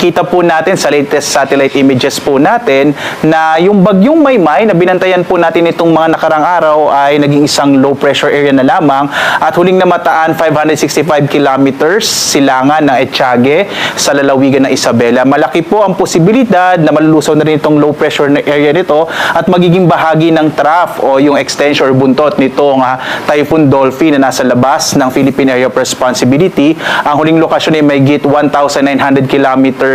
Kita po natin sa latest satellite images po natin na yung bagyong Maymay na binantayan po natin itong mga nakarang araw ay naging isang low pressure area na lamang at huling namataan 565 kilometers silangan ng Etiague sa lalawigan ng Isabela. Malaki po ang posibilidad na malulusaw na rin itong low pressure area nito at magiging bahagi ng trough o yung extension or buntot nitong Typhoon Dolphin na nasa labas ng Philippine Area of Responsibility. Ang huling lokasyon ay may git 1,900 kilometers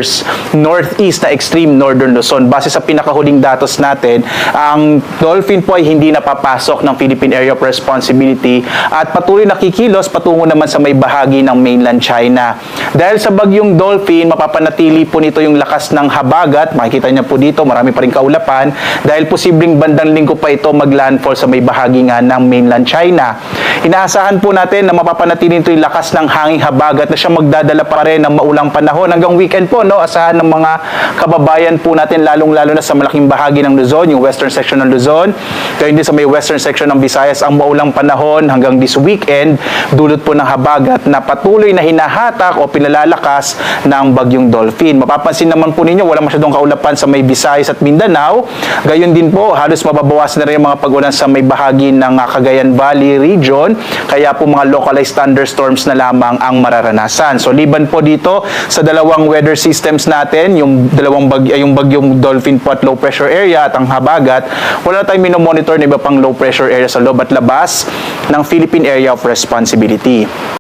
northeast na extreme northern Luzon. Base sa pinakahuling datos natin, ang dolphin po ay hindi napapasok ng Philippine Area of Responsibility at patuloy nakikilos patungo naman sa may bahagi ng mainland China. Dahil sa bagyong dolphin, mapapanatili po nito yung lakas ng habagat. Makikita niyo po dito, marami pa rin kaulapan dahil posibleng bandang linggo pa ito maglandfall sa may bahagi nga ng mainland China. Inaasahan po natin na mapapanatili nito yung lakas ng hanging habagat na siya magdadala pa rin ng maulang panahon hanggang weekend po, no? Asahan ng mga kababayan po natin lalong-lalo na sa malaking bahagi ng Luzon, yung western section ng Luzon, kaya hindi sa may western section ng Visayas ang maulang panahon hanggang this weekend, dulot po ng habagat na patuloy na hinahatak o pinalalakas ng bagyong dolphin. Mapapansin naman po ninyo, wala masyadong kaulapan sa may Visayas at Mindanao. Gayon din po, halos mababawasan na rin yung mga pag-ulan sa may bahagi ng Cagayan Valley region, kaya po mga localized thunderstorms na lamang ang mararanasan. So liban po dito sa dalawang weather systems natin, yung bagyong dolphin po at low pressure area at ang habagat, wala na tayong minomonitor na iba pang low pressure area sa loob at labas ng Philippine Area of Responsibility.